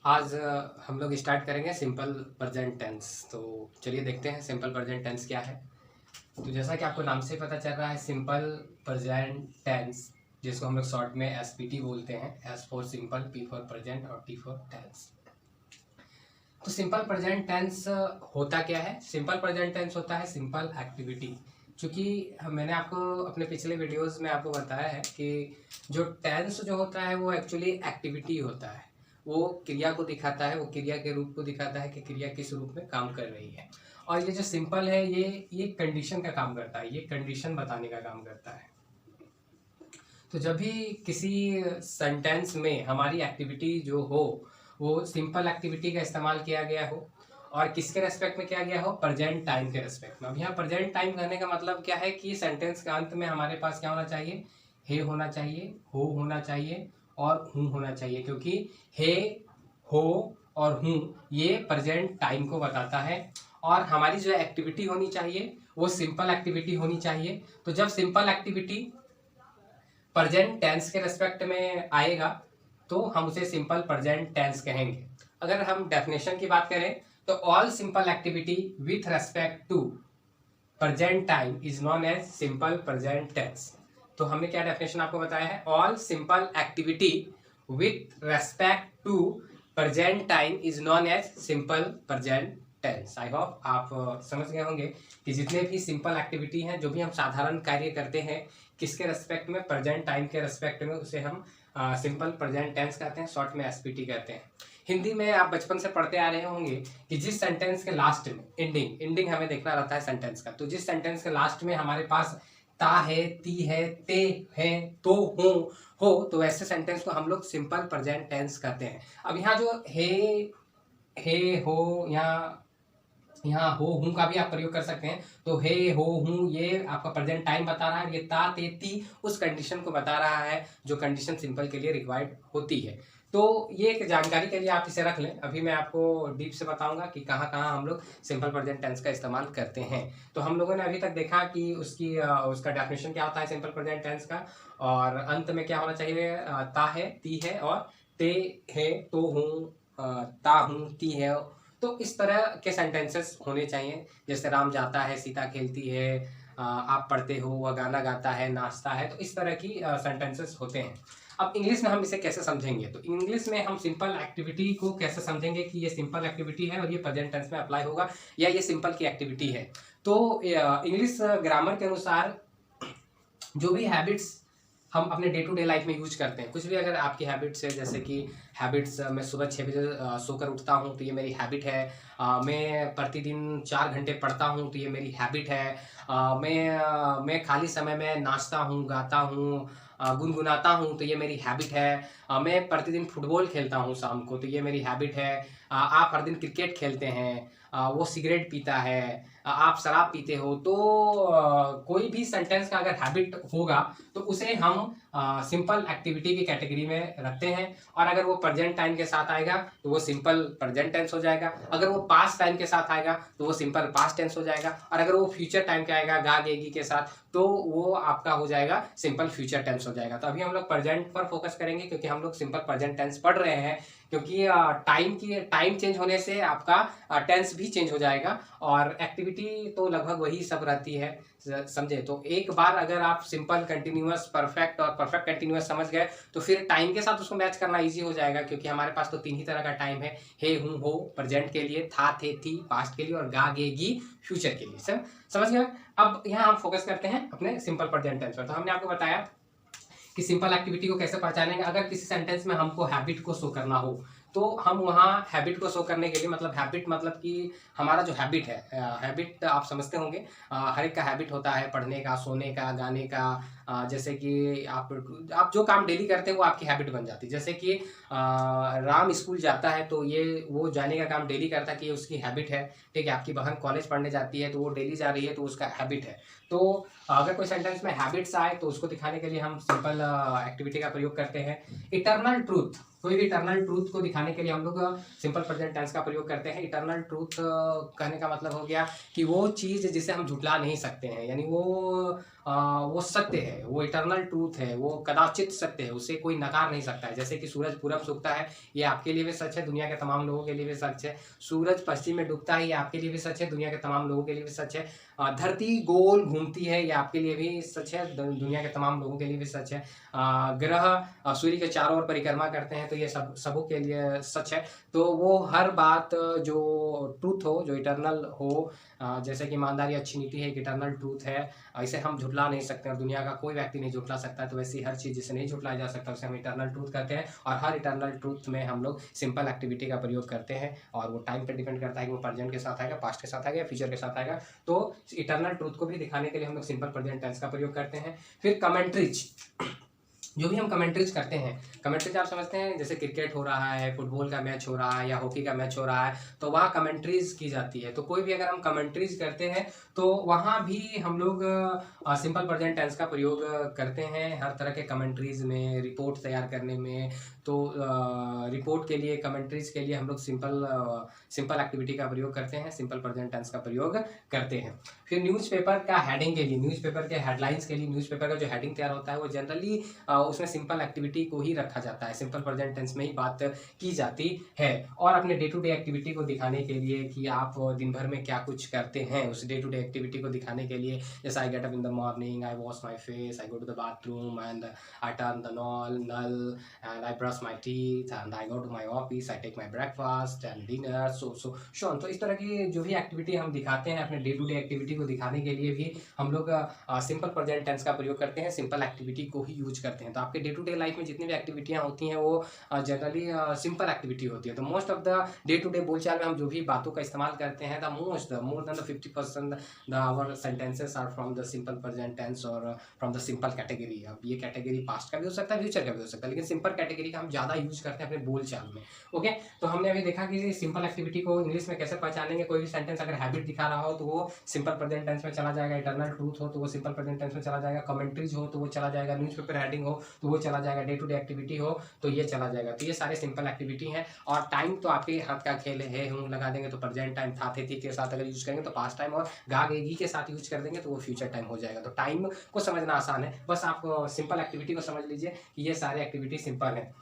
आज हम लोग स्टार्ट करेंगे सिंपल प्रेजेंट टेंस। तो चलिए देखते हैं सिंपल प्रेजेंट टेंस क्या है। तो जैसा कि आपको नाम से पता चल रहा है, सिंपल प्रेजेंट टेंस, जिसको हम लोग शॉर्ट में एसपीटी बोलते हैं। S for simple, P for present और टी फॉर टेंस। तो सिंपल प्रेजेंट टेंस होता क्या है? सिंपल प्रेजेंट टेंस होता है सिंपल एक्टिविटी। क्योंकि मैंने आपको अपने पिछले वीडियोस में आपको बताया है कि जो टेंस जो होता है वो एक्चुअली एक्टिविटी होता है। वो क्रिया को दिखाता है, वो क्रिया के रूप को दिखाता है कि क्रिया किस रूप में काम कर रही है। और ये जो सिंपल है, ये कंडीशन का काम करता है, ये कंडीशन बताने का काम करता है। तो जब भी किसी सेंटेंस में हमारी एक्टिविटी जो हो वो सिंपल एक्टिविटी का इस्तेमाल किया गया हो, और किसके रेस्पेक्ट में किया गया हो? प्रेजेंट टाइम के रेस्पेक्ट में। अब यहाँ प्रेजेंट टाइम कहने का मतलब क्या है कि सेंटेंस के अंत में हमारे पास क्या होना चाहिए? हे होना चाहिए, हो होना चाहिए और हूँ होना चाहिए। क्योंकि हे, हो और हूँ ये प्रेजेंट टाइम को बताता है। और हमारी जो एक्टिविटी होनी चाहिए वो सिंपल एक्टिविटी होनी चाहिए। तो जब सिंपल एक्टिविटी प्रेजेंट टेंस के रेस्पेक्ट में आएगा तो हम उसे सिंपल प्रेजेंट टेंस कहेंगे। अगर हम डेफिनेशन की बात करें तो all simple activity with respect to present time is known as simple present tense. तो हमने क्या डेफिनेशन आपको बताया है? All simple activity with respect to present time is known as simple present tense. I hope आप समझ गए होंगे कि जितने भी सिंपल एक्टिविटी हैं, जो भी हम साधारण कार्य करते हैं, किसके रेस्पेक्ट में? प्रेजेंट टाइम के रेस्पेक्ट में, उसे हम सिंपल प्रेजेंट टेंस कहते हैं, शॉर्ट में एसपीटी कहते हैं। हिंदी में आप बचपन से पढ़ते आ रहे होंगे कि जिस सेंटेंस के लास्ट में एंडिंग हमें देखना रहता है सेंटेंस का, तो जिस सेंटेंस के लास्ट में हमारे पास ता है, ती है, ते है, तो हो, तो ऐसे सेंटेंस को हम लोग सिंपल प्रेजेंट टेंस कहते हैं। अब यहाँ जो हे हो, यहाँ हो हूँ का भी आप प्रयोग कर सकते हैं। तो हे, हो, हूँ ये आपका प्रेजेंट टाइम बता रहा है। ये ता, ते, ती उस कंडीशन को बता रहा है जो कंडीशन सिंपल के लिए रिक्वायर्ड होती है। तो ये एक जानकारी के लिए आप इसे रख लें। अभी मैं आपको डीप से बताऊंगा कि कहाँ कहाँ हम लोग सिंपल प्रेजेंट टेंस का इस्तेमाल करते हैं। तो हम लोगों ने अभी तक देखा कि उसका डेफिनेशन क्या होता है सिंपल प्रेजेंट टेंस का, और अंत में क्या होना चाहिए? ता है, ती है और ते है, तो हूँ, ता हूँ, ती है। तो इस तरह के सेंटेंसेस होने चाहिए। जैसे राम जाता है, सीता खेलती है, आप पढ़ते हो, वह गाना गाता है, नाचता है। तो इस तरह की सेंटेंसेस होते हैं। अब इंग्लिश में हम इसे कैसे समझेंगे? तो इंग्लिश में हम सिंपल एक्टिविटी को कैसे समझेंगे कि ये सिंपल एक्टिविटी है और ये प्रेजेंट टेंस में अप्लाई होगा, या ये सिंपल की एक्टिविटी है। तो इंग्लिश ग्रामर के अनुसार जो भी हैबिट्स हम अपने डे टू डे लाइफ में यूज करते हैं, कुछ भी अगर आपकी हैबिट्स है, जैसे कि हैबिट्स, मैं सुबह 6 बजे सोकर उठता हूँ तो ये मेरी हैबिट है। मैं प्रतिदिन 4 घंटे पढ़ता हूँ तो ये मेरी हैबिट है। मैं खाली समय में नाचता हूँ, गाता हूँ, गुनगुनाता हूँ तो ये मेरी हैबिट है। मैं प्रतिदिन फुटबॉल खेलता हूँ शाम को तो ये मेरी हैबिट है। आप हर दिन क्रिकेट खेलते हैं, वो सिगरेट पीता है, आप शराब पीते हो। तो कोई भी सेंटेंस का अगर हैबिट होगा तो उसे हम सिंपल एक्टिविटी की कैटेगरी में रखते हैं। और अगर वो प्रेजेंट टाइम के साथ आएगा तो वो सिंपल प्रेजेंट टेंस हो जाएगा। अगर वो पास्ट टाइम के साथ आएगा तो वो सिंपल पास्ट टेंस हो जाएगा। और अगर वो फ्यूचर टाइम के आएगा गा गेगी के साथ तो वो आपका हो जाएगा सिंपल फ्यूचर टेंस हो जाएगा। तो अभी हम लोग प्रेजेंट पर फोकस करेंगे क्योंकि हम लोग सिंपल प्रेजेंट टेंस पढ़ रहे हैं। क्योंकि टाइम चेंज होने से आपका टेंस भी चेंज हो जाएगा और एक्टिविटी तो लगभग वही सब रहती है, समझे? तो एक बार अगर आप सिंपल, कंटिन्यूअस, परफेक्ट और परफेक्ट कंटिन्यूअस समझ गए तो फिर टाइम के साथ उसको मैच करना इजी हो जाएगा। क्योंकि हमारे पास तो 3 ही तरह का टाइम है, हे, हूँ, हो प्रेजेंट के लिए, था, थे, थी पास्ट के लिए, और गा गेगी फ्यूचर के लिए। समझ गए? अब यहाँ हम फोकस करते हैं अपने सिंपल प्रेजेंट टेंस पर। तो हमने आपको बताया कि सिंपल एक्टिविटी को कैसे पहचानेंगे। अगर किसी सेंटेंस में हमको हैबिट को शो करना हो तो हम वहाँ हैबिट को शो करने के लिए, मतलब हैबिट मतलब कि हमारा जो हैबिट है, हैबिट आप समझते होंगे, हर एक का हैबिट होता है, पढ़ने का, सोने का, गाने का। जैसे कि आप जो काम डेली करते हैं वो आपकी हैबिट बन जाती है। जैसे कि राम स्कूल जाता है तो ये वो जाने का काम डेली करता है कि ये उसकी हैबिट है। ठीक है, आपकी बहन कॉलेज पढ़ने जाती है तो वो डेली जा रही है तो उसका हैबिट है। तो अगर कोई सेंटेंस में हैबिट्स आए तो उसको दिखाने के लिए हम सिंपल एक्टिविटी का प्रयोग करते हैं। इटर्नल ट्रूथ, कोई भी इटर्नल ट्रूथ को दिखाने के लिए हम लोग सिंपल प्रेजेंट टेंस का प्रयोग करते हैं। इटर्नल ट्रूथ कहने का मतलब हो गया कि वो चीज़ जिसे हम झुटला नहीं सकते हैं, यानी वो वो सत्य है, वो इटर्नल ट्रूथ है, वो कदाचित सत्य है, उसे कोई नकार नहीं सकता है। जैसे कि सूरज पूरब से उगता है, ये आपके लिए भी सच है, दुनिया के तमाम लोगों के लिए भी सच है। सूरज पश्चिम में डूबता है, ये आपके लिए भी सच है, दुनिया के तमाम लोगों के लिए भी सच है। धरती गोल घूमती है, ये आपके लिए भी सच है, दुनिया के तमाम लोगों के लिए भी सच है। ग्रह सूर्य के चारों ओर परिक्रमा करते हैं, तो ये सबों के लिए सच है। तो वो हर बात जो ट्रूथ हो, जो इटर्नल हो, जैसे कि ईमानदारी अच्छी नीति है, एक इटर्नल ट्रूथ है, इसे हम झुटला नहीं सकते और दुनिया का कोई व्यक्ति नहीं झुटला सकता। तो वैसी हर चीज़ जिसे नहीं झुटलाया जा सकता उसे हम इटर्नल ट्रूथ कहते हैं। और हर इटर्नल ट्रूथ में हम लोग सिंपल एक्टिविटी का प्रयोग करते हैं, और वो टाइम पे डिपेंड करता है कि वो प्रेजेंट के साथ आएगा, पास्ट के साथ आएगा, फ्यूचर के साथ आएगा। तो इटर्नल ट्रूथ को भी दिखाने के लिए हम लोग सिंपल प्रेजेंट टेंस का प्रयोग करते हैं। फिर कमेंट्रीज, जो भी हम कमेंट्रीज करते हैं, कमेंट्रीज आप समझते हैं, जैसे क्रिकेट हो रहा है, फुटबॉल का मैच हो रहा है या हॉकी का मैच हो रहा है, तो वहाँ कमेंट्रीज की जाती है। तो कोई भी अगर हम कमेंट्रीज करते हैं तो वहाँ भी हम लोग सिंपल प्रेजेंट टेंस का प्रयोग करते हैं हर तरह के कमेंट्रीज में, रिपोर्ट तैयार करने में। तो रिपोर्ट के लिए, कमेंट्रीज के लिए हम लोग सिंपल एक्टिविटी का प्रयोग करते हैं, सिंपल प्रेजेंट टेंस का प्रयोग करते हैं। फिर न्यूज़पेपर का हेडिंग के लिए, न्यूज़पेपर के हेडलाइंस के लिए, न्यूज़पेपर का जो हेडिंग तैयार होता है वो जनरली उसमें सिंपल एक्टिविटी को ही रखा जाता है, सिंपल प्रेजेंट टेंस में ही बात की जाती है। और अपने डे टू डे एक्टिविटी को दिखाने के लिए कि आप दिन भर में क्या कुछ करते हैं, उस डे टू डे एक्टिविटी को दिखाने के लिए, जैसे I get up in the morning, I wash my face, I go to the bathroom and I turn the नल and I brush my teeth and I go to my office, I take my breakfast and dinner, so तो इस तरह की जो भी activity हम दिखाते हैं, अपने डे टू डे एक्टिविटी को दिखाने के लिए भी हम लोग सिंपल प्रेजेंट टेंस का प्रयोग करते हैं, सिंपल एक्टिविटी को ही यूज करते हैं। तो आपके डे टू डे लाइफ में जितनी भी एक्टिविटियाँ होती हैं वो जनरली सिंपल एक्टिविटी होती है। तो most of the day to day बोलचाल में हम जो भी बातों का इस्तेमाल करते हैं, more than the 50% our sentences are from the simple present tense और फ्रॉम द सिंपल कैटेगरी। अब ये कैटेगरी पास्ट का भी हो सकता है, फ्यूचर का भी हो सकता है, लेकिन सिंपल कैटेगरी का हम ज़्यादा यूज करते हैं अपने बोलचाल में। ओके, तो हमने अभी देखा कि सिंपल एक्टिविटी को इंग्लिश में कैसे पहचानेंगे। कोई भी सेंटेंस अगर हैबिट दिखा रहा हो तो वो सिंपल प्रेजेंट टेंस में चला जाएगा, इटर्नल ट्रूथ हो तो वो सिंपल प्रेजेंट टेंस में चला जाएगा, कमेंट्रीज हो तो वो चला जाएगा, न्यूज़पेपर हेडिंग हो तो वो चला जाएगा, डे टू डे एक्टिविटी हो तो ये चला जाएगा। तो ये सारे सिंपल एक्टिविटी हैं। और टाइम तो आपके हाथ का खेल है, हम लगा देंगे तो प्रेजेंट टाइम, था थे थी के साथ अगर यूज करेंगे तो पास्ट टाइम, और गा गे गी के साथ यूज कर देंगे तो वो फ्यूचर टाइम हो जाएगा। तो टाइम को समझना आसान है, बस आप सिंपल एक्टिविटी को समझ लीजिए कि ये सारे एक्टिविटी सिंपल है।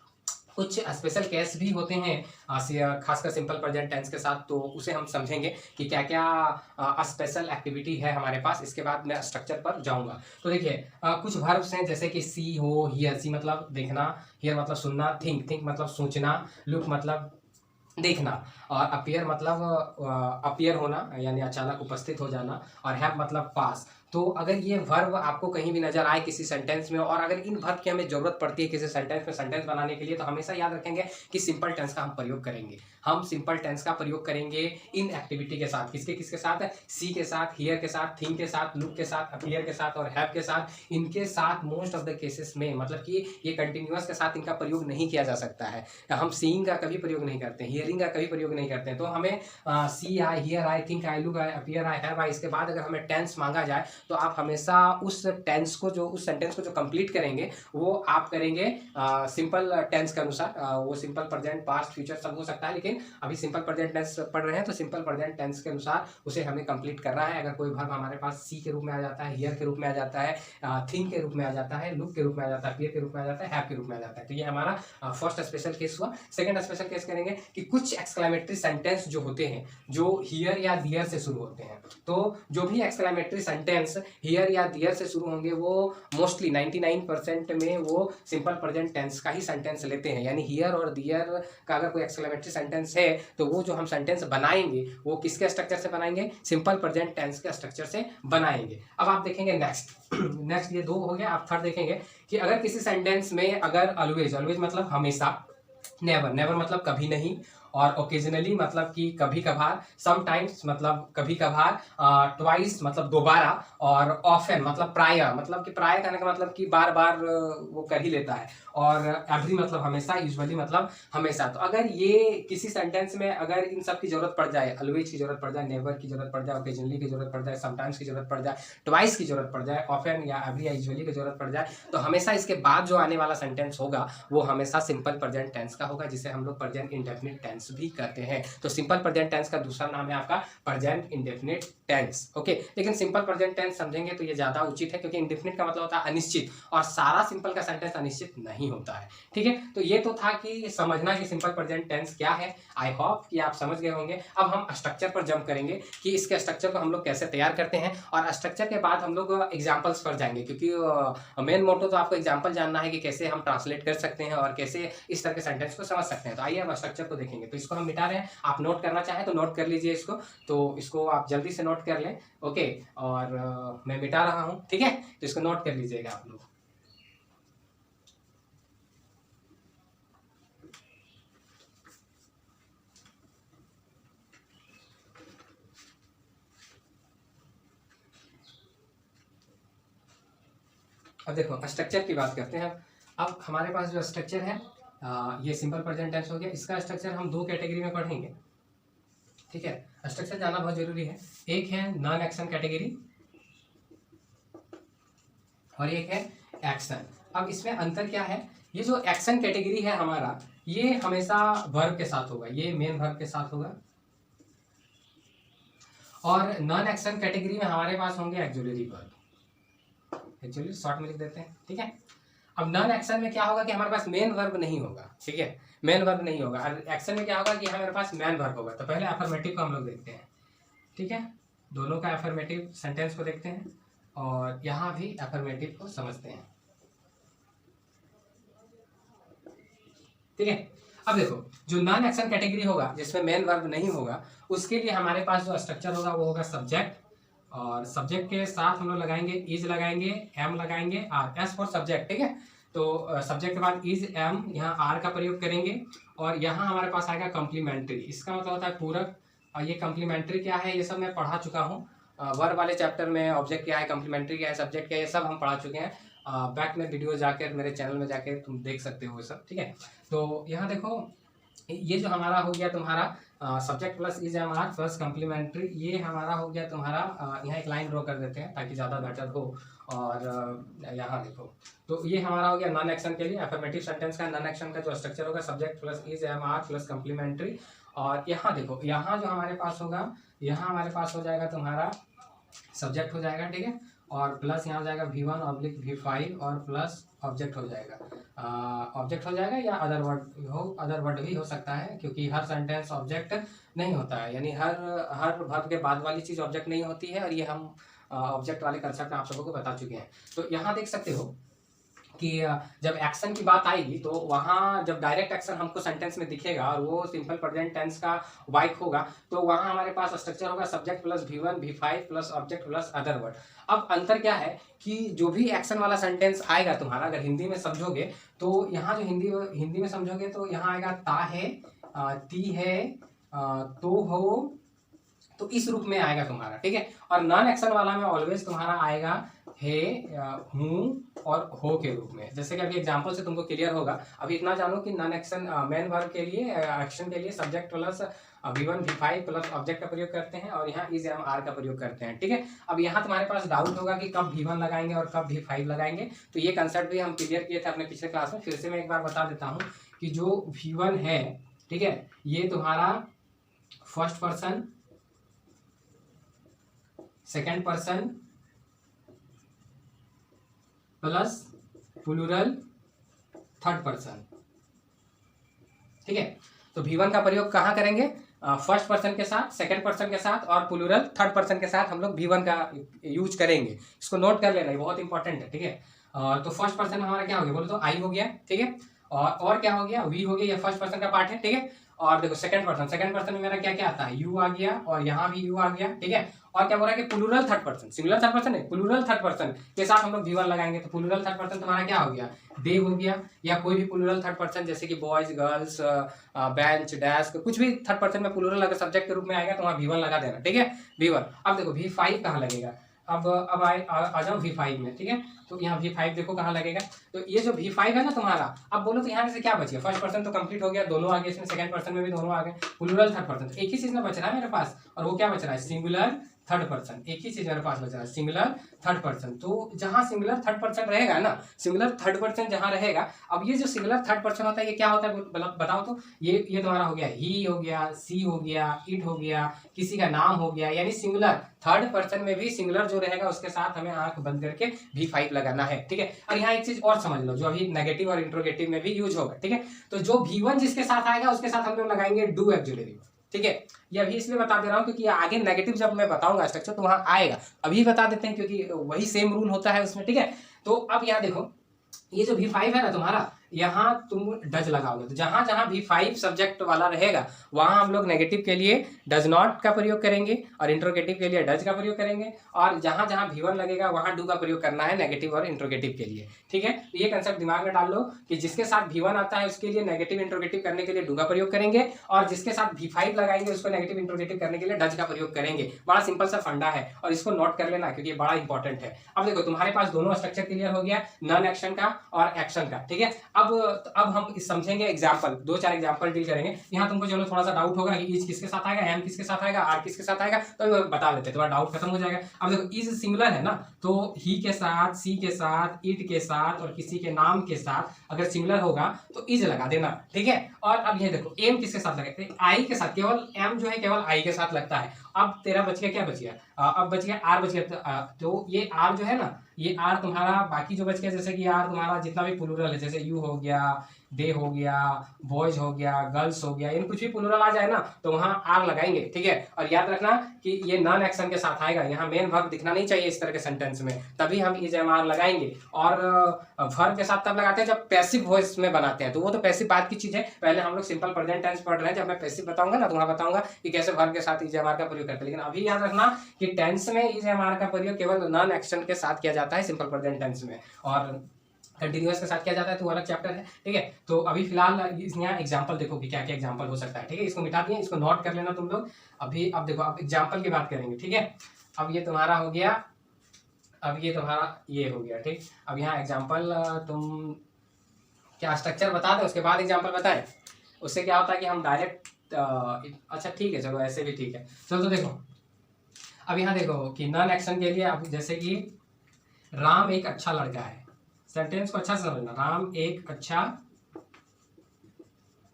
कुछ स्पेशल केस भी होते हैं खासकर सिंपल प्रेजेंट टेंस के साथ, तो उसे हम समझेंगे कि क्या क्या स्पेशल एक्टिविटी है हमारे पास। इसके बाद मैं स्ट्रक्चर पर जाऊंगा। तो देखिए कुछ वर्ब्स हैं, जैसे कि सी हो, हियर, सी मतलब देखना, हियर मतलब सुनना, थिंक मतलब सोचना, लुक मतलब देखना, और अपीयर मतलब अपीयर होना यानी अचानक उपस्थित हो जाना, और हैव मतलब पास। तो अगर ये वर्ब आपको कहीं भी नजर आए किसी सेंटेंस में, और अगर इन वर्ब की हमें जरूरत पड़ती है किसी सेंटेंस में सेंटेंस बनाने के लिए, तो हमेशा याद रखेंगे कि सिंपल टेंस का हम प्रयोग करेंगे। हम सिंपल टेंस का प्रयोग करेंगे इन एक्टिविटी के साथ। किसके किसके साथ? सी के साथ, हियर के साथ, थिंक के साथ, लुक के साथ, अपीयर के साथ और हैव के साथ। इनके साथ मोस्ट ऑफ द केसेस में, मतलब कि ये कंटिन्यूअस के साथ इनका प्रयोग नहीं किया जा सकता है। हम सीइंग का कभी प्रयोग नहीं करते, हियरिंग का कभी प्रयोग नहीं करते हैं। तो हमें see I, hear I, think I, look I, appear I, have आई, इसके बाद अगर हमें टेंस मांगा जाए तो आप हमेशा उस टेंस को जो, उस सेंटेंस को जो कंप्लीट करेंगे वो आप करेंगे सिंपल टेंस के अनुसार। वो सिंपल प्रेजेंट, पास्ट, फ्यूचर सब हो सकता है, लेकिन अभी सिंपल प्रेजेंट टेंस पढ़ रहे हैं तो सिंपल प्रेजेंट टेंस के अनुसार उसे हमें कंप्लीट करना है। अगर कोई वर्ब हमारे पास सी के रूप में आ जाता है, हियर के रूप में आ जाता है, थिंक के रूप में आ जाता है, लुक के रूप में आ जाता है, अपीयर के रूप में आ जाता है, हैव के रूप में आ जाता है, तो ये हमारा फर्स्ट स्पेशल केस हुआ। सेकंड स्पेशल केस करेंगे कि कुछ एक्सक्लेमेटरी सेंटेंस जो होते हैं जो हियर या दियर से शुरू होते हैं, तो जो भी एक्सक्लेमेटरी सेंटेंस हियर या दियर से शुरू होंगे वो मोस्टली 99% में वो सिंपल प्रेजेंट टेंस का ही सेंटेंस लेते हैं। यानी हियर और दियर का अगर कोई एक्सक्लेमेटरी सेंटेंस है तो वो जो हम सेंटेंस बनाएंगे वो किसके स्ट्रक्चर से बनाएंगे? सिंपल प्रेजेंट टेंस के स्ट्रक्चर से बनाएंगे। अब आप देखेंगे नेक्स्ट ये दो हो गया। आप थर्ड देखेंगे कि अगर किसी सेंटेंस में अगर ऑलवेज मतलब हमेशा, नेवर मतलब कभी नहीं, और ओकेजनली मतलब कि कभी कभार, समटाइम्स मतलब कभी कभार, ट्वाइस मतलब दोबारा, और ऑफन मतलब प्राय, मतलब कि प्राय कहने का मतलब कि बार बार वो कर ही लेता है, और एवरी मतलब हमेशा, यूजुअली मतलब हमेशा। तो अगर ये किसी सेंटेंस में अगर इन सब की जरूरत पड़ जाए, ऑलवेज की जरूरत पड़ जाए, नेवर की जरूरत पड़ जाए, ओकेजनली की जरूरत पड़ जाए, समटाइम्स की जरूरत पड़ जाए, ट्वाइस की जरूरत पड़ जाए, ऑफन या एवरी या यूजुअली की जरूरत पड़ जाए, तो हमेशा इसके बाद जो आने वाला सेंटेंस होगा वो हमेशा सिंपल प्रेजेंट टेंस का होगा, जिसे हम लोग प्रेजेंट इंडेफिनिट टेंस टेंस भी कहते हैं। तो सिंपल प्रेजेंट टेंस का दूसरा नाम है आपका प्रेजेंट इंडेफिनिट टेंस। ओके, लेकिन सिंपल प्रेजेंट टेंस समझेंगे तो ये ज़्यादा उचित है, क्योंकि इंडेफिनिट का मतलब होता है अनिश्चित, और सारा सिंपल का सेंटेंस अनिश्चित नहीं होता है। ठीक है, तो ये तो था कि समझना कि सिंपल प्रेजेंट टेंस क्या है। आई होप कि आप समझ गए होंगे। अब हम स्ट्रक्चर पर जंप करेंगे कि इसके स्ट्रक्चर को हम लोग कैसे तैयार करते हैं, और स्ट्रक्चर के बाद हम लोग एग्जाम्पल्स पर जाएंगे, क्योंकि मेन मोटो तो आपको एग्जाम्पल जानना है कि कैसे हम ट्रांसलेट कर सकते हैं और कैसे इस तरह के सेंटेंस को समझ सकते हैं। तो आइए अब स्ट्रक्चर को देखेंगे। तो इसको हम मिटा रहे हैं, आप नोट करना चाहें तो नोट कर लीजिए इसको, तो इसको आप जल्दी से नोट कर लें। ओके, और मैं मिटा रहा हूँ, ठीक है, तो इसको नोट कर लीजिएगा आप लोग। अब देखो स्ट्रक्चर की बात करते हैं। अब हमारे पास जो स्ट्रक्चर है ये सिंपल प्रेजेंट टेंस हो गया। इसका स्ट्रक्चर हम दो कैटेगरी में पढ़ेंगे, ठीक है। स्ट्रक्चर जानना बहुत जरूरी है। एक है नॉन एक्शन कैटेगरी और एक है एक्शन। अब इसमें अंतर क्या है, ये जो एक्शन कैटेगरी है हमारा, ये हमेशा वर्ब के साथ होगा, ये मेन वर्ब के साथ होगा, और नॉन एक्शन कैटेगरी में हमारे पास होंगे एक्सुलरी वर्ब। एक्चुअली शॉर्ट में लिख देते हैं, ठीक है। अब नॉन एक्शन में क्या होगा कि हमारे पास मेन वर्ब नहीं होगा, ठीक है, मेन वर्ब नहीं होगा। और एक्शन में क्या होगा कि हमारे पास मेन वर्ब होगा। तो पहले अफर्मेटिव को हम लोग देखते हैं, ठीक है, दोनों का अफर्मेटिव सेंटेंस को देखते हैं और यहाँ भी अफर्मेटिव को समझते हैं, ठीक है। अब देखो जो नॉन एक्शन कैटेगरी होगा जिसमें मेन वर्ब नहीं होगा, उसके लिए हमारे पास जो स्ट्रक्चर होगा वो होगा सब्जेक्ट, और सब्जेक्ट के साथ हम लोग लगाएंगे इज, लगाएंगे एम, लगाएंगे आर, एस फॉर सब्जेक्ट, ठीक है। तो सब्जेक्ट के बाद इज एम, यहाँ आर का प्रयोग करेंगे, और यहाँ हमारे पास आएगा कम्प्लीमेंट्री। इसका मतलब होता है पूरक, और ये कम्प्लीमेंट्री क्या है ये सब मैं पढ़ा चुका हूँ वर्ब वाले चैप्टर में। ऑब्जेक्ट क्या है, कम्प्लीमेंट्री क्या है, सब्जेक्ट क्या है, ये सब हम पढ़ा चुके हैं। बैक में वीडियो जाकर मेरे चैनल में जाकर तुम देख सकते हो ये सब, ठीक है। तो यहाँ देखो ये जो हमारा हो गया तुम्हारा subject plus is am are plus complementary, ये हमारा हो गया तुम्हारा यहाँ एक लाइन ड्रॉ कर देते हैं ताकि ज़्यादा बेटर हो। और यहाँ देखो, तो ये हमारा हो गया नॉन एक्शन के लिए अफर्मेटिव सेंटेंस का। नॉन एक्शन का जो स्ट्रक्चर होगा subject plus is am are plus complementary. और यहाँ देखो, यहाँ जो हमारे पास होगा, यहाँ हमारे पास हो जाएगा तुम्हारा सब्जेक्ट हो जाएगा, ठीक है, और प्लस यहाँ हो जाएगा V1 V5 और प्लस ऑब्जेक्ट हो जाएगा, ऑब्जेक्ट हो जाएगा, या अदर वर्ड भी हो सकता है, क्योंकि हर सेंटेंस ऑब्जेक्ट नहीं होता है, यानी हर वर्ब के बाद वाली चीज़ ऑब्जेक्ट नहीं होती है, और ये हम ऑब्जेक्ट वाले कंसेप्ट आप सबको बता चुके हैं। तो यहाँ देख सकते हो कि जब एक्शन की बात आएगी तो वहाँ जब डायरेक्ट एक्शन हमको सेंटेंस में दिखेगा और वो सिंपल प्रेजेंट टेंस का वाइक होगा, तो वहाँ हमारे पास स्ट्रक्चर होगा subject plus V1 V5 plus object plus other word. अब अंतर क्या है कि जो भी एक्शन वाला सेंटेंस आएगा तुम्हारा, अगर हिंदी में समझोगे तो यहाँ जो हिंदी में समझोगे तो यहाँ आएगा ता है, ती है, तो हो, तो इस रूप में आएगा तुम्हारा, ठीक है। और नॉन एक्शन वाला में ऑलवेज तुम्हारा आएगा है, हूँ और हो के रूप में। जैसे कि अभी एग्जांपल से तुमको क्लियर होगा। अभी इतना जानो कि नॉन एक्शन मेन वर्ब के लिए एक्शन के लिए subject plus V1 V5 plus object का प्रयोग करते हैं, और यहाँ इज एम आर का प्रयोग करते हैं, ठीक है। अब यहाँ तुम्हारे पास डाउट होगा कि कब V1 लगाएंगे और कब V5 लगाएंगे, तो ये कंसेप्ट भी हम क्लियर किए थे अपने पिछले क्लास में। फिर से मैं एक बार बता देता हूँ कि जो V1 है, ठीक है, ये तुम्हारा first person, second person plus plural third person, ठीक है। तो V1 का प्रयोग कहाँ करेंगे, फर्स्ट पर्सन के साथ, सेकंड पर्सन के साथ और प्लूरल थर्ड पर्सन के साथ हम लोग V1 का यूज करेंगे। इसको नोट कर लेना, ये बहुत इंपॉर्टेंट है, ठीक है। तो फर्स्ट पर्सन में हमारा क्या हो गया, बोलो तो आई हो गया, ठीक है, और क्या हो गया, वी हो गया, ये फर्स्ट पर्सन का पार्ट है, ठीक है। और देखो सेकंड पर्सन में मेरा क्या क्या आता है, यू आ गया, और यहाँ भी यू आ गया, ठीक है। और क्या बोल रहा है कि plural third person, singular third person है, प्लूरल थर्ड पर्सन के साथ हम लोग V1 लगाएंगे। तो प्लूरल थर्ड पर्सन तुम्हारा क्या हो गया, दे हो गया, या कोई भी प्लूरल थर्ड पर्सन जैसे कि बॉयज, गर्ल्स, बेंच, डेस्क, कुछ भी थर्ड पर्सन में प्लूरल अगर सब्जेक्ट के रूप में आएगा तो वहाँ V1 लगा देना, ठीक है, V1। अब देखो V5 कहाँ लगेगा, अब आ जाओ V5 में, ठीक है। तो यहाँ V5 देखो कहाँ लगेगा, तो ये जो V5 है ना तुम्हारा, अब बोलो तो यहाँ से क्या बच गया, फर्स्ट पर्सन तो कंप्लीट हो गया, दोनों आ गए इसमें, सेकंड पर्सन में भी दोनों आ गए, प्लूरल थर्ड पर्सन, तो एक ही चीज में बच रहा है मेरे पास, और वो क्या बच रहा है, सिंगुलर थर्ड पर्सन, एक ही चीज मेरे पास बचा है, सिंगुलर थर्ड पर्सन। तो जहां सिंगुलर थर्ड पर्सन रहेगा ना, सिंगुलर थर्ड पर्सन जहां रहेगा, अब ये जो सिंगुलर थर्ड पर्सन होता है ये क्या होता है बताओ तो। ये तुम्हारा हो गया ही हो गया, सी हो गया, इट हो गया, किसी का नाम हो गया, यानी सिंगुलर थर्ड पर्सन में भी सिंगुलर जो रहेगा उसके साथ हमें आंख बंद करके V5 लगाना है, ठीक है। और यहाँ एक चीज और समझ लो जो अभी नेगेटिव और इंट्रोगेटिव में भी यूज होगा, ठीक है। तो जो V1 जिसके साथ आएगा उसके साथ हम लोग लगाएंगे डू ऑक्सिलरी, ठीक है। ये अभी इसलिए बता दे रहा हूँ क्योंकि आगे नेगेटिव जब मैं बताऊंगा स्ट्रक्चर तो वहां आएगा, अभी बता देते हैं क्योंकि वही सेम रूल होता है उसमें, ठीक है। तो अब यहाँ देखो, ये जो V5 है ना तुम्हारा, यहाँ तुम डज लगाओगे, तो जहां जहां V5 सब्जेक्ट वाला रहेगा वहां हम लोग नेगेटिव के लिए डज नॉट का प्रयोग करेंगे और इंट्रोगेटिव के लिए डज का प्रयोग करेंगे, और जहां जहां V1 लगेगा वहां डू का प्रयोग करना है नेगेटिव और इंट्रोगेटिव के लिए, ठीक है। तो ये कंसेप्ट दिमाग में डाल लो कि जिसके साथ V1 आता है उसके लिए नेगेटिव इंट्रोगेटिव करने के लिए डू का प्रयोग करेंगे, और जिसके साथ V5 लगाएंगे उसको नेगेटिव इंट्रोगेटिव करने के लिए डज का प्रयोग करेंगे। बड़ा सिंपल सा फंडा है और इसको नोट कर लेना क्योंकि ये बड़ा इंपॉर्टेंट है। अब देखो तुम्हारे पास दोनों स्ट्रक्चर क्लियर हो गया, नॉन एक्शन का और एक्शन का, ठीक है। अब हम समझेंगे एग्जांपल, दो चार एग्जांपल डील करेंगे। यहाँ तुमको चलो थोड़ा सा डाउट होगा कि इज किसके साथ आएगा, एम किसके साथ आएगा, आर किसके साथ आएगा, तो बता देते हैं, तुम्हारा डाउट खत्म हो जाएगा। अब देखो इज सिंगुलर है ना, तो ही के साथ, सी के साथ, इट के साथ और किसी के नाम के साथ अगर सिंगुलर होगा तो इज लगा देना, ठीक है। और अब ये देखो एम किसके साथ लगाते हैं, आई के साथ, केवल एम जो है केवल आई के साथ लगता है। अब तेरा बच गया, क्या बच गया, अब बच गया आर बच गया, तो ये आर जो है ना, ये आर तुम्हारा बाकी जो बच गया, जैसे कि आर तुम्हारा जितना भी प्लूरल है, जैसे यू हो गया, दे हो गया, बॉयज हो गया, गर्ल्स हो गया, इन कुछ भी प्लूरल आ जाए ना तो वहां आर लगाएंगे, ठीक है। और याद रखना कि ये नॉन एक्शन के साथ आएगा, यहाँ मेन वर्ब दिखना नहीं चाहिए इस तरह के सेंटेंस में, तभी हम इज एम आर लगाएंगे। और वर्ब के साथ तब लगाते हैं जब पैसिव वॉइस में बनाते हैं, तो वो तो पैसिव बात की चीज है। पहले हम लोग सिंपल प्रेजेंट टेंस पढ़ रहे हैं, जब मैं पैसिव बताऊंगा ना तो वहां बताऊंगा कि कैसे वर्ब के साथ इज एम आर का प्रयोग करते हैं। लेकिन अभी याद रखना कि टेंस में इज एम आर का प्रयोग केवल नॉन एक्शन के साथ किया जाता है सिंपल प्रेजेंट टेंस में, और कंटिन्यूअस के साथ किया जाता है तो अलग चैप्टर है, ठीक है। तो अभी फिलहाल यहाँ एग्जांपल देखो कि क्या क्या एग्जांपल हो सकता है, ठीक है। इसको मिटा दिए, इसको नोट कर लेना तुम लोग अभी। अब देखो अब एग्जांपल की बात करेंगे, ठीक है। अब ये तुम्हारा हो गया, अब ये तुम्हारा ये हो गया, ठीक। अब यहाँ एग्जांपल तुम क्या स्ट्रक्चर बता दें उसके बाद एग्जांपल बताएं, उससे क्या होता है कि हम डायरेक्ट अच्छा ठीक है चलो ऐसे भी ठीक है। चलो तो देखो अब यहाँ देखो कि नॉन एक्शन के लिए, अब जैसे कि राम एक अच्छा लड़का है, सेंटेंस को अच्छा से समझना, राम एक अच्छा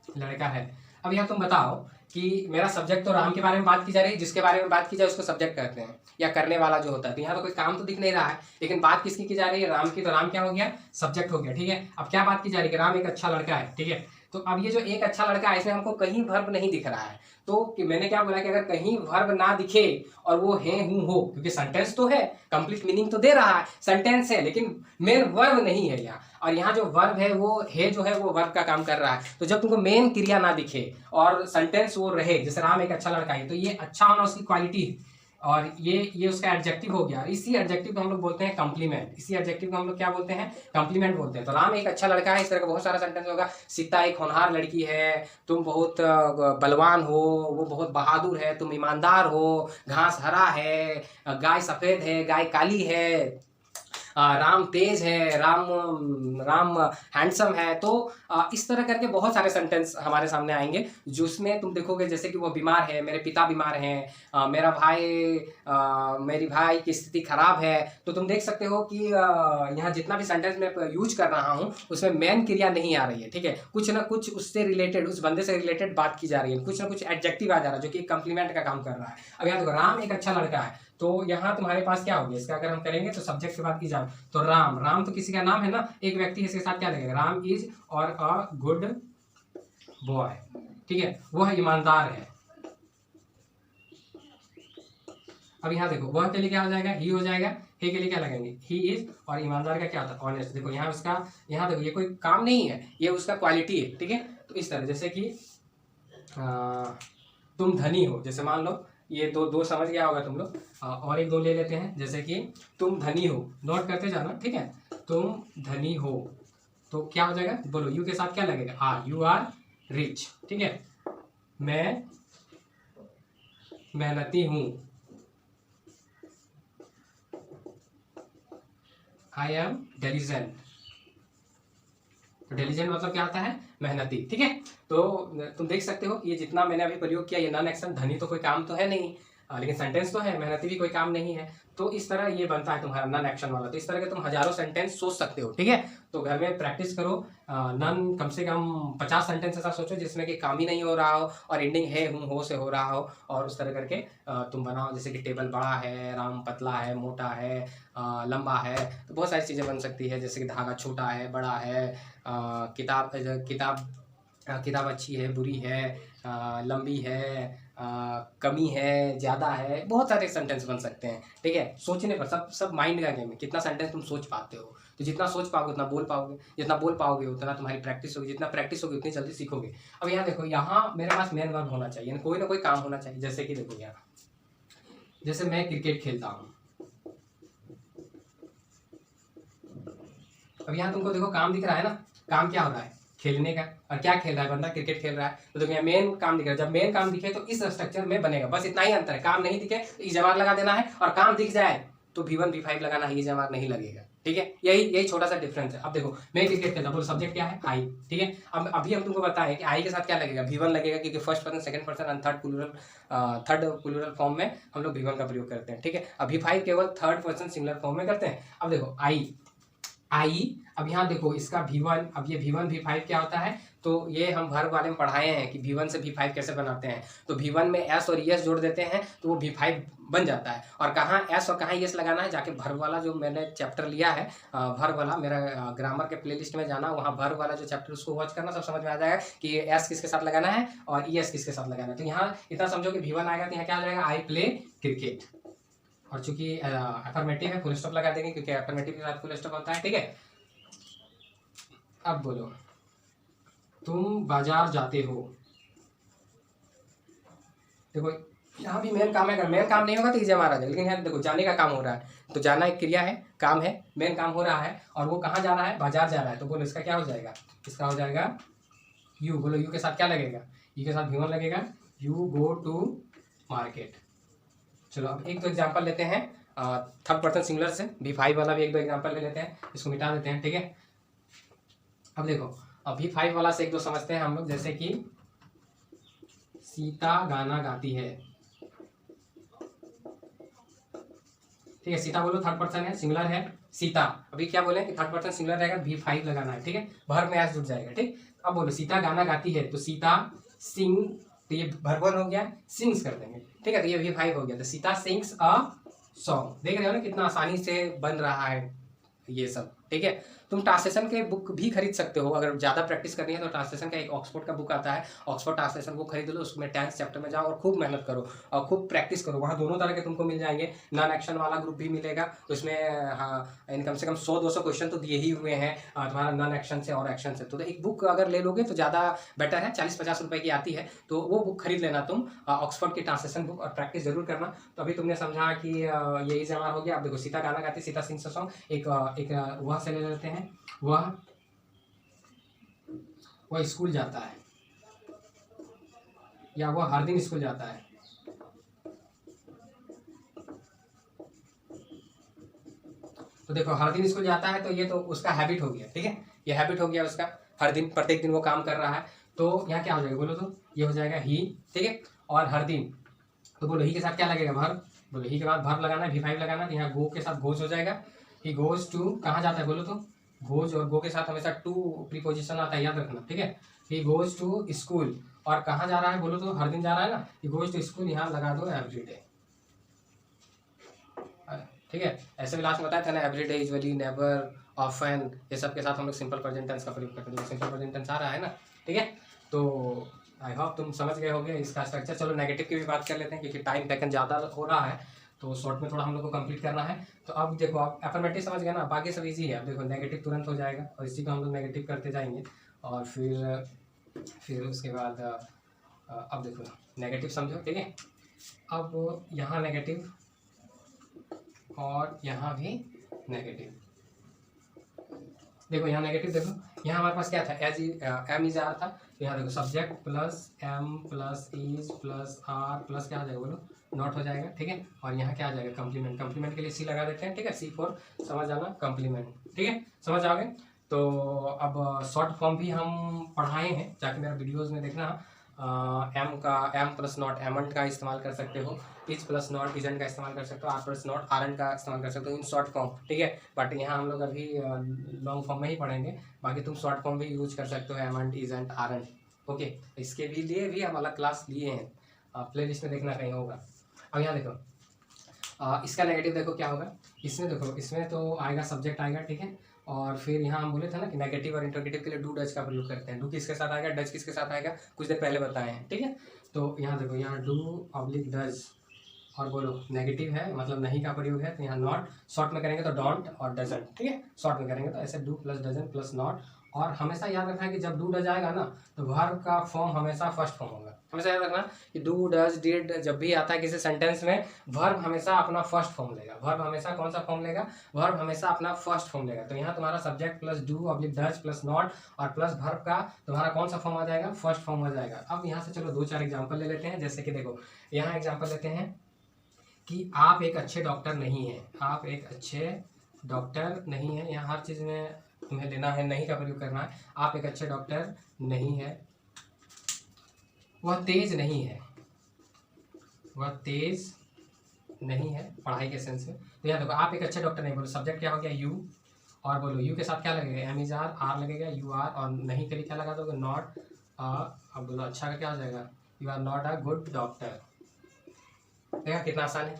लड़का है। अब यहाँ तुम बताओ कि मेरा सब्जेक्ट तो राम के बारे में बात की जा रही है, जिसके बारे में बात की जाए उसको सब्जेक्ट कहते हैं या करने वाला जो होता है। तो यहाँ तो कोई काम तो दिख नहीं रहा है, लेकिन बात किसकी की जा रही है, राम की, तो राम क्या हो गया, सब्जेक्ट हो गया, ठीक है। अब क्या बात की जा रही है कि राम एक अच्छा लड़का है, ठीक है। तो अब ये जो एक अच्छा लड़का है इसमें हमको कहीं वर्ब नहीं दिख रहा है, तो कि मैंने क्या बोला कि अगर कहीं वर्ब ना दिखे और वो है हूं हो, क्योंकि सेंटेंस तो है, कंप्लीट मीनिंग तो दे रहा है, सेंटेंस है, लेकिन मेन वर्ब नहीं है यहाँ। और यहाँ जो वर्ब है वो है जो है वो वर्ब का काम कर रहा है। तो जब तुमको मेन क्रिया ना दिखे और सेंटेंस वो रहे, जैसे राम एक अच्छा लड़का है, तो ये अच्छा होना उसकी क्वालिटी है, और ये उसका एडजेक्टिव हो गया। इसी एडजेक्टिव को हम लोग बोलते हैं कॉम्प्लीमेंट, इसी एडजेक्टिव को हम लोग क्या बोलते हैं, कॉम्प्लीमेंट बोलते हैं। तो राम एक अच्छा लड़का है, इस तरह का बहुत सारा सेंटेंस होगा। सीता एक होनहार लड़की है, तुम बहुत बलवान हो, वो बहुत बहादुर है, तुम ईमानदार हो, घास हरा है, गाय सफेद है, गाय काली है, राम तेज है, राम हैंडसम है। तो इस तरह करके बहुत सारे सेंटेंस हमारे सामने आएंगे जिसमें तुम देखोगे जैसे कि वो बीमार है, मेरे पिता बीमार हैं, मेरा भाई मेरी भाई की स्थिति खराब है। तो तुम देख सकते हो कि यहाँ जितना भी सेंटेंस मैं यूज कर रहा हूँ उसमें मेन क्रिया नहीं आ रही है, ठीक है। कुछ ना कुछ उससे रिलेटेड, उस बंदे से रिलेटेड बात की जा रही है, कुछ ना कुछ एडजेक्टिव आ जा रहा है जो कि कंप्लीमेंट का काम कर रहा है। अब यहाँ देखो राम एक अच्छा लड़का है, तो यहाँ तुम्हारे पास क्या होगा, इसका अगर हम करेंगे तो सब्जेक्ट के बाद की जाए तो राम तो किसी का नाम है ना, एक व्यक्ति है, इसके साथ क्या लगेगा, राम इज और अ गुड बॉय, ठीक है, वो है ईमानदार है। अब यहाँ देखो वह के लिए क्या हो जाएगा, ही हो जाएगा, हे के लिए क्या लगेंगे, ही इज, और ईमानदार का क्या होता है, ऑनेस्ट। देखो यहाँ उसका, यहाँ देखो ये कोई काम नहीं है, ये उसका क्वालिटी है, ठीक है। तो इस तरह जैसे कि तुम धनी हो, जैसे मान लो ये दो समझ गया होगा तुम लोग, और एक दो ले लेते हैं, जैसे कि तुम धनी हो, नोट करते जाना, ठीक है। तुम धनी हो तो क्या हो जाएगा, बोलो यू के साथ क्या लगेगा, यू आर रिच, ठीक है। मैं मेहनती हूँ, आई एम डिलिजेंट। तो डिलिजेंट मतलब क्या आता है, मेहनती, ठीक है। तो तुम देख सकते हो ये जितना मैंने अभी प्रयोग किया ये नॉन एक्शन, धनी तो कोई काम तो है नहीं, लेकिन सेंटेंस तो है, मेहनती भी कोई काम नहीं है। तो इस तरह ये बनता है तुम्हारा नॉन एक्शन वाला। तो इस तरह के तुम हजारों सेंटेंस सोच सकते हो, ठीक है। तो घर में प्रैक्टिस करो, नॉन कम से कम 50 सेंटेंस ऐसा सोचो जिसमें कि काम ही नहीं हो रहा हो और एंडिंग है हूँ हो से हो रहा हो, और उस तरह करके तुम बनाओ। जैसे कि टेबल बड़ा है, राम पतला है, मोटा है, लंबा है, तो बहुत सारी चीज़ें बन सकती है। जैसे कि धागा छोटा है, बड़ा है, किताब किताब किताब अच्छी है, बुरी है, लंबी है, कमी है, ज़्यादा है, बहुत सारे सेंटेंस बन सकते हैं, ठीक है। सोचने पर सब माइंड का गेम है, कितना सेंटेंस तुम सोच पाते हो। तो जितना सोच पाओगे उतना बोल पाओगे, जितना बोल पाओगे उतना तुम्हारी प्रैक्टिस होगी, जितना प्रैक्टिस होगी उतनी जल्दी सीखोगे। अब यहाँ देखो, यहाँ मेरे पास मेन वर्ब होना चाहिए, कोई ना कोई काम होना चाहिए। जैसे कि देखो यहाँ, जैसे मैं क्रिकेट खेलता हूँ, अब यहाँ तुमको देखो काम दिख रहा है ना, काम क्या हो रहा है, खेलने का। और क्या खेल रहा है बंदा, क्रिकेट खेल रहा है। तो देखो यहाँ मेन काम दिख रहा है, जब मेन काम दिखे तो इस स्ट्रक्चर में बनेगा, बस इतना ही अंतर है। काम नहीं दिखे तो ई जमार लगा देना है, और काम दिख जाए तो V1 V5 लगाना है, ई जमार नहीं लगेगा, ठीक है। यही छोटा सा डिफरेंस है। अब देखो मैं क्रिकेट खेलता हूँ, सब्जेक्ट क्या है, आई, ठीक है। अब अभी हम तुमको बताएं कि आई के साथ क्या लगेगा, V1 लगेगा, क्योंकि first person, second person and third plural form में हम लोग V1 का प्रयोग करते हैं, ठीक है। अब V5 केवल थर्ड पर्सन सिंगुलर फॉर्म में करते हैं। अब देखो आई, अब यहाँ देखो इसका V1, अब ये V1 V5 क्या होता है, तो ये हम वर्ब वाले में पढ़ाए हैं कि V1 से V5 कैसे बनाते हैं। तो V1 में S और ES जोड़ देते हैं तो वो V5 बन जाता है। और कहाँ S और कहाँ ES लगाना है, जाके वर्ब वाला जो मैंने चैप्टर लिया है, वर्ब वाला मेरा ग्रामर के प्लेलिस्ट में जाना, वहाँ वर्ब वाला जो चैप्टर उसको वॉच करना, सब समझ में आ जाएगा कि S किसके साथ लगाना है और ES किसके साथ लगाना है। तो यहाँ इतना समझो कि V1 आएगा तो यहाँ क्या आ जाएगा, आई प्ले क्रिकेट। और चूंकि अफर्मेटिव है, फुल स्टॉप लगा देंगे, क्योंकि अफर्मेटिव के साथ फुल स्टॉप होता है, ठीक है। अब बोलो, तुम बाजार जाते हो। देखो यहाँ भी मेन काम है, अगर मेन काम नहीं होगा तो इजे मारा जाए, लेकिन यहाँ देखो जाने का काम हो रहा है, तो जाना एक क्रिया है, काम है, मेन काम हो रहा है, और वो कहाँ जा रहा है, बाजार जा रहा है। तो बोलो इसका क्या हो जाएगा, इसका हो जाएगा यू। बोलो यू के साथ क्या लगेगा, यू के साथ V1 लगेगा, यू गो टू मार्केट। चलो अब एक दो एग्जाम्पल लेते हैं थर्ड पर्सन सिंगुलर से, V5 वाला भी एक दो एग्जाम्पल ले लेते हैं, इसको मिटा देते हैं, ठीक है। अब देखो, अब V5 वाला से एक दो समझते हैं हम लोग। जैसे कि सीता गाना गाती है, ठीक है। सीता बोलो, थर्ड पर्सन है, सिंगुलर है, सीता। अभी क्या बोले कि थर्ड पर्सन सिंगुलर रहेगा, V5 लगाना है, ठीक है। वर्ब में एस जुड़ जाएगा, ठीक। अब बोलो सीता गाना गाती है, तो सीता सिंग, तो ये वर्ब हो गया, सिंग्स कर देंगे, ठीक है। तो ये V5 हो गया, तो सीता सिंग्स अ सॉन्ग। देख रहे हो ना कितना आसानी से बन रहा है ये सब, ठीक है। तुम ट्रांसलेशन के बुक भी खरीद सकते हो, अगर ज़्यादा प्रैक्टिस करनी है तो ट्रांसलेशन का एक ऑक्सफोर्ड का बुक आता है, ऑक्सफोर्ड ट्रांसलेशन वो खरीद लो, उसमें 10th चैप्टर में जाओ और खूब मेहनत करो और खूब प्रैक्टिस करो। वहाँ दोनों तरह के तुमको मिल जाएंगे, नॉन एक्शन वाला ग्रुप भी मिलेगा, उसमें हाँ कम से कम 100-200 क्वेश्चन तो दिए ही हुए हैं तुम्हारा नॉन एक्शन से और एक्शन से। तो एक बुक अगर ले लोगे तो ज़्यादा बेटर है, 40-50 रुपये की आती है, तो वो बुक खरीद लेना तुम, ऑक्सफोर्ड की ट्रांसलेशन बुक, और प्रैक्टिस जरूर करना। तो अभी तुमने समझा कि यही जमा हो गया। अब देखो सीता गाना गाती, सीता सिंग्स अ सॉन्ग, एक वह से ले लेते हैं, वह स्कूल जाता है, या वह हर दिन स्कूल जाता है। तो देखो हर दिन स्कूल जाता है, तो ये तो उसका हैबिट हो गया, ठीक है। ये हैबिट हो गया उसका, हर दिन प्रत्येक दिन वो काम कर रहा है। तो यहाँ क्या हो जाएगा बोलो, तो ये हो जाएगा ही, ठीक है। और हर दिन, तो बोलो ही के साथ क्या लगेगा, वर्ब। बोलो ही के बाद वर्ब लगाना है, V5 लगाना है, तो यहाँ गो के साथ गोज हो जाएगा। ही गोज टू, कहाँ जाता है बोलो, तो गोज, और गो के साथ हमेशा टू प्रीपोजिशन आता है, याद रखना, ठीक है। ही गोज टू स्कूल, और कहाँ जा रहा है बोलो, तो हर दिन जा रहा है ना, ही गोज टू स्कूल, यहाँ लगा दो एवरीडे, ठीक है। ऐसे भी लास्ट में बताया था ना, एवरीडे, यूजुअली, नेवर, ऑफन, ये सब के साथ हम लोग सिंपल प्रेजेंट टेंस का प्रयोग करते हैं। सिंपल प्रेजेंट टेंस आ रहा है ना, ठीक है। तो आई होप तुम समझ गए होगे इसका स्ट्रक्चर। चलो नेगेटिव की भी बात कर लेते हैं, क्योंकि टाइम पैकन ज़्यादा हो रहा है, तो शॉर्ट में थोड़ा हम लोग को कंप्लीट करना है। तो अब देखो, आप एफर्मेटिव समझ गए ना, बाकी सब इजी है। अब देखो नेगेटिव तुरंत हो जाएगा, और इसी को हम लोग नेगेटिव करते जाएंगे, और फिर उसके बाद अब देखो नेगेटिव समझो, ठीक है। अब यहाँ नेगेटिव और यहाँ भी नेगेटिव। देखो यहाँ नेगेटिव, देखो यहाँ हमारे पास क्या था, एम इज आर था, तो यहाँ देखो subject plus am plus is plus are plus क्या आ जाएगा बोलो, नॉट हो जाएगा, ठीक है। और यहाँ क्या आ जाएगा, कंप्लीमेंट। कंप्लीमेंट के लिए सी लगा देते हैं, ठीक है, C4 समझ जाना, कंप्लीमेंट, ठीक है, समझ आओगे। तो अब शॉर्ट फॉर्म भी हम पढ़ाए हैं, जाके मेरा वीडियोज़ में देखना, एम का एम प्लस नॉट एमंट का इस्तेमाल कर सकते हो, इज प्लस नॉट इजेंट का इस्तेमाल कर सकते हो, आर प्लस नॉट आरएन का इस्तेमाल कर सकते हो इन शॉर्ट फॉर्म, ठीक है। बट यहाँ हम लोग अभी लॉन्ग फॉर्म में ही पढ़ेंगे, बाकी तुम शॉर्ट फॉर्म भी यूज कर सकते हो, एमंट इजेंट आरएन, ओके। इसके भी लिए भी हम अलग क्लास लिए हैं, प्ले लिस्ट में देखना कहीं होगा। अब यहाँ देखो इसका नेगेटिव देखो क्या होगा, इसमें देखो इसमें तो आएगा सब्जेक्ट आएगा, ठीक है। और फिर यहाँ हम बोले थे ना कि नेगेटिव और इंट्रोगेटिव के लिए डू डज का प्रयोग करते हैं। डू किसके साथ आएगा, डज किसके साथ आएगा, कुछ देर पहले बताए हैं, ठीक है। तो यहाँ देखो यहाँ डू ऑब्लिक डज और बोलो नेगेटिव है मतलब नहीं का प्रयोग है, तो यहाँ नॉट, शॉर्ट में करेंगे तो डोंट और डजंट, ठीक है। शॉर्ट में करेंगे तो ऐसे do plus doesn't plus not. और हमेशा याद रखना है कि जब डू डज आएगा ना तो वर्ब का फॉर्म हमेशा फर्स्ट फॉर्म होगा। हमेशा याद रखना कि डू डज डिड जब भी आता है किसी सेंटेंस में, वर्ब हमेशा अपना फर्स्ट फॉर्म लेगा। वर्ब हमेशा कौन सा फॉर्म लेगा, वर्ब हमेशा अपना फर्स्ट फॉर्म लेगा। तो यहाँ तुम्हारा subject plus do oblique does plus not और प्लस वर्ब का तुम्हारा कौन सा फॉर्म आ जाएगा, फर्स्ट फॉर्म आ जाएगा। अब यहाँ से चलो 2-4 एग्जाम्पल ले लेते हैं। जैसे कि देखो यहाँ एग्जाम्पल लेते हैं कि आप एक अच्छे डॉक्टर नहीं हैं, आप एक अच्छे डॉक्टर नहीं हैं। यहाँ हर चीज़ में तुम्हें लेना है, नहीं का प्रयोग करना है। आप एक अच्छे डॉक्टर नहीं है, वह तेज नहीं है, वह तेज नहीं है पढ़ाई के सेंस में। तो यहाँ देखो आप एक अच्छे डॉक्टर नहीं, बोलो सब्जेक्ट क्या हो गया यू, और बोलो यू के साथ क्या लगेगा, एम इज आर लगेगा, यू आर, और नहीं के लिए क्या लगा दोगे नॉट। अब बोलो अच्छा का क्या हो जाएगा, you are not a good doctor. देखा कितना आसान है,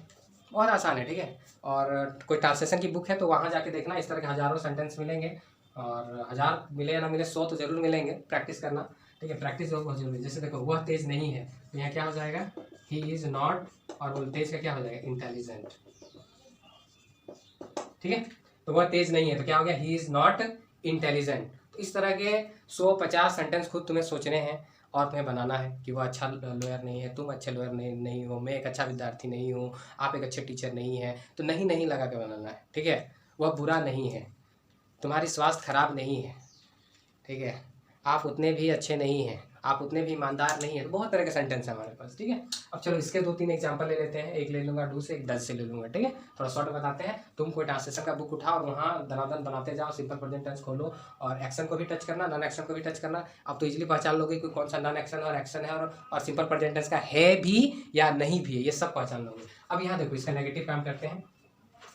बहुत आसान है, ठीक है। और कोई ट्रांसलेशन की बुक है तो वहाँ जाके देखना, इस तरह के हज़ारों सेंटेंस मिलेंगे, और 1000 मिले या ना मिले 100 तो जरूर मिलेंगे, प्रैक्टिस करना, ठीक है। प्रैक्टिस बहुत जरूरी है। जैसे देखो वह तेज नहीं है, तो यहाँ क्या हो जाएगा, ही इज़ नॉट, और बोल तेज का क्या हो जाएगा, इंटेलिजेंट, ठीक है। तो वह तेज नहीं है तो क्या हो गया, ही इज़ नॉट इंटेलिजेंट। तो इस तरह के 150 सेंटेंस खुद तुम्हें सोचने हैं और तुम्हें बनाना है कि वह अच्छा लॉयर नहीं है, तुम अच्छे लॉयर नहीं हो, मैं एक अच्छा विद्यार्थी नहीं हूँ, आप एक अच्छे टीचर नहीं है। तो नहीं लगा के बनाना है, ठीक है। वह बुरा नहीं है, तुम्हारी स्वास्थ्य खराब नहीं है, ठीक है। आप उतने भी अच्छे नहीं हैं, आप उतने भी ईमानदार नहीं है। तो बहुत तरह के सेंटेंस है हमारे पास, ठीक है। अब चलो इसके 2-3 एग्जांपल ले लेते हैं। एक ले लूँगा डू से, एक डज से ले लूँगा, ठीक है। थोड़ा शॉर्ट बताते हैं। तुम कोई ट्रांसलेशन का बुक उठाओ और वहाँ दनादन बनाते जाओ, सिंपल प्रेजेंट टेंस खोलो और एक्शन को भी टच करना, नॉन एक्शन को भी टच करना। अब तो इजीली पहचान लोगे कि कौन सा नॉन एक्शन और एक्शन है, और सिंपल प्रेजेंट टेंस का है भी या नहीं भी है, ये सब पहचान लोगे। अब यहाँ देखो इसका नेगेटिव काम करते हैं।